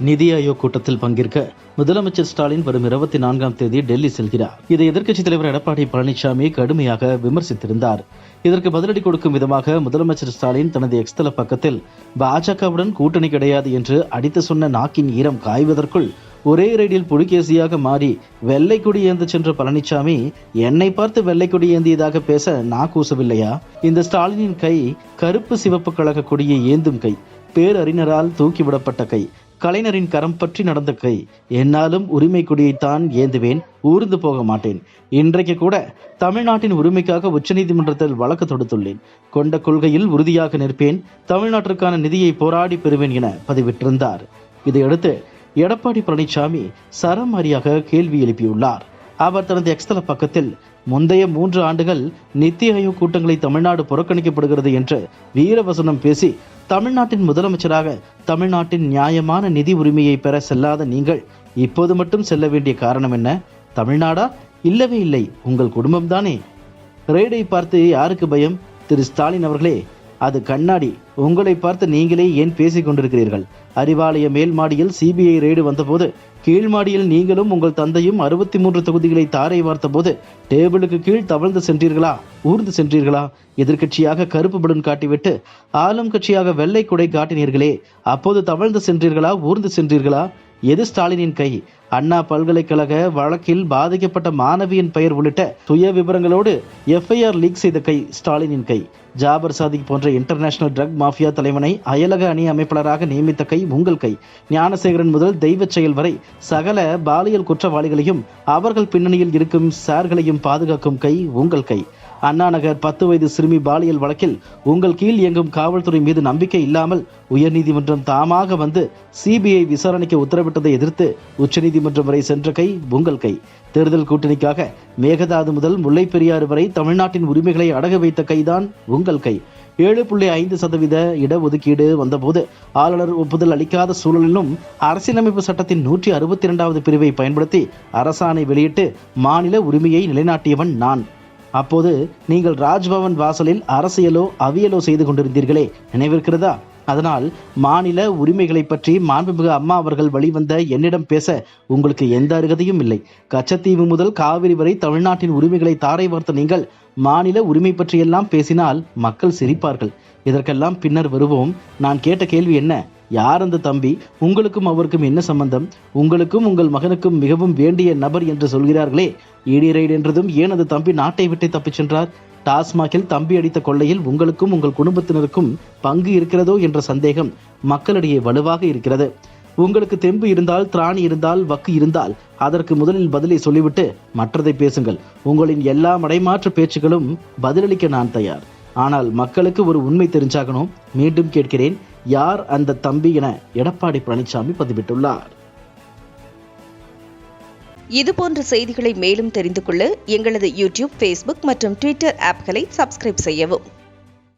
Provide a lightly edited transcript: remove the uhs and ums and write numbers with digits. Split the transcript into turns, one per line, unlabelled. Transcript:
நிதி ஆயோக் கூட்டத்தில் பங்கேற்க முதலமைச்சர் ஸ்டாலின் வரும் 24ஆம் தேதி டெல்லி செல்கிறார். இதை எதிர்க்கட்சித் தலைவர் எடப்பாடி பழனிசாமி கடுமையாக விமர்சித்திருந்தார். இதற்கு பதிலடி கொடுக்கும் விதமாக முதலமைச்சர் ஸ்டாலின் தனது எக்ஸ்தல பக்கத்தில் பாஜகவுடன் கூட்டணி கிடையாது என்று அடித்து சொன்ன நாக்கின் ஈரம் காய்வதற்குள் ஒரே ரேடியில் புலிகேசியாக மாறி வெள்ளை கொடி ஏந்து சென்ற பழனிசாமி என்னை பார்த்து வெள்ளை கொடி ஏந்தியதாக பேச நான் கூசவில்லையா? இந்த ஸ்டாலினின் கை கருப்பு சிவப்பு கழக கொடியை ஏந்தும் கை, பேரறிஞரால் தூக்கிவிடப்பட்ட கை, கலைஞரின் கரம் பற்றி நடந்த கை. என்னாலும் உரிமை கொடியைத்தான் ஏந்துவேன், ஊர்ந்து போக மாட்டேன். இன்றைக்கு கூட தமிழ்நாட்டின் உரிமைக்காக உச்சநீதிமன்றத்தில் வழக்கு தொடுத்துள்ளேன். கொண்ட கொள்கையில் உறுதியாக நிற்பேன், தமிழ்நாட்டிற்கான நிதியை போராடி பெறுவேன் என பதிவிட்டிருந்தார். இதையடுத்து எடப்பாடி பழனிசாமி சரமாரியாக கேள்வி எழுப்பியுள்ளார். அவர் தனது எக்ஸ்தல பக்கத்தில் முந்தைய 3 ஆண்டுகள் நித்தி ஆயோக் கூட்டங்களை தமிழ்நாடு புறக்கணிக்கப்படுகிறது என்று வீரவசனம் பேசி தமிழ்நாட்டின் முதலமைச்சராக தமிழ்நாட்டின் நியாயமான நிதி உரிமையை பெற செல்லாத நீங்கள் இப்போது மட்டும் செல்ல வேண்டிய காரணம் என்ன? தமிழ்நாடா? இல்லவே இல்லை, உங்கள் குடும்பம்தானே. ரெய்டை பார்த்து யாருக்கு பயம்? திரு ஸ்டாலின் அவர்களே, அது கண்ணாடி. உங்களை பார்த்து நீங்களே ஏன் பேசிக் கொண்டிருக்கிறீர்கள்? அறிவாலய மேல் மாடியில் சிபிஐ ரெய்டு வந்தபோது கீழ் மாடியில் நீங்களும் உங்கள் தந்தையும் 63 தொகுதிகளை தாரை வார்த்த போது டேபிளுக்கு கீழ் தவழ்ந்து சென்றீர்களா? ஊர்ந்து சென்றீர்களா? எதிர்கட்சியாக கருப்பு பலூன் காட்டிவிட்டு ஆளும் கட்சியாக வெள்ளை குடை காட்டினீர்களே, அப்போது தவழ்ந்து சென்றீர்களா? ஊர்ந்து சென்றீர்களா? எது ஸ்டாலினின் கை? அண்ணா பல்கலைக்கழக வழக்கில் பாதிக்கப்பட்ட மாணவியின் பெயர் உள்ளிட்ட சுய விவரங்களோடு எஃப்ஐஆர் லீக் செய்த கை ஸ்டாலினின் கை. ஜாபர் சாதிக் போன்ற இன்டர்நேஷனல் ட்ரக் மாஃபியா தலைவனை அயலக அணி அமைப்பாளராக நியமித்த கை உங்கள் கை. ஞானசேகரன் முதல் தெய்வச் செயல் வரை சகல பாலியல் குற்றவாளிகளையும் அவர்கள் பின்னணியில் இருக்கும் சார்களையும் பாதுகாக்கும் கை உங்கள் கை. அண்ணா நகர் 10 வயது சிறுமி பாலியல் வழக்கில் உங்கள் கீழ் இயங்கும் காவல்துறை மீது நம்பிக்கை இல்லாமல் உயர்நீதிமன்றம் தாமாக வந்து சிபிஐ விசாரணைக்கு உத்தரவிட்டதை எதிர்த்து உச்சநீதிமன்றம் வரை சென்ற கை உங்கள் கை. தேர்தல் கூட்டணிக்காக மேகதாது முதல் முல்லை பெரியாறு வரை தமிழ்நாட்டின் உரிமைகளை அடகு வைத்த கைதான் உங்கள் கை. 7.5% இடஒதுக்கீடு வந்தபோது ஆளுநர் ஒப்புதல் அளிக்காத சூழலிலும் அரசியலமைப்பு சட்டத்தின் 162வது பிரிவை பயன்படுத்தி அரசாணை வெளியிட்டு மாநில உரிமையை நிலைநாட்டியவன் நான். அப்போது நீங்கள் ராஜ்பவன் வாசலில் அரசியலோ அவியலோ செய்து கொண்டிருந்தீர்களே, நினைவிருக்கிறதா? அதனால் மாநில உரிமைகளை பற்றி மாண்புமிகு அம்மா அவர்கள் வழிவந்த என்னிடம் பேச உங்களுக்கு எந்த அருகதையும் இல்லை. கச்சத்தீவு முதல் காவிரி வரை தமிழ்நாட்டின் உரிமைகளை தாரை வார்த்த நீங்கள் மாநில உரிமை பற்றியெல்லாம் பேசினால் மக்கள் சிரிப்பார்கள். இதற்கெல்லாம் பின்னர் வருவோம். நான் கேட்ட கேள்வி என்ன? யார் அந்த தம்பி? உங்களுக்கும் அவருக்கும் என்ன சம்பந்தம்? உங்களுக்கும் உங்கள் மகனுக்கும் மிகவும் வேண்டிய நபர் என்று சொல்கிறார்களே, இடி ரைடு என்றதும் ஏன் அந்த தம்பி நாட்டை விட்டு தப்பிச் சென்றார்? டாஸ்மாகில் தம்பி அடித்த கொள்ளையில் உங்களுக்கும் உங்கள் குடும்பத்தினருக்கும் பங்கு இருக்கிறதோ என்ற சந்தேகம் மக்களிடையே வலுவாக இருக்கிறது. உங்களுக்கு தெம்பு இருந்தால், திராணி இருந்தால், வக்கு இருந்தால் அதற்கு முதலில் பதிலை சொல்லிவிட்டு மற்றதை பேசுங்கள். உங்களின் எல்லா மடைமாற்று பேச்சுகளும் பதிலளிக்க நான் தயார். ஆனால் மக்களுக்கு ஒரு உண்மை தெரிஞ்சாகணும். மீண்டும் கேட்கிறேன், யார் அந்த தம்பி என எடப்பாடி பழனிசாமி பதிவிட்டுள்ளார்.
இதுபோன்ற செய்திகளை மேலும் தெரிந்து கொள்ள எங்களது யூடியூப், ஃபேஸ்புக் மற்றும் ட்விட்டர் ஆப்களை சப்ஸ்கிரைப் செய்யவும்.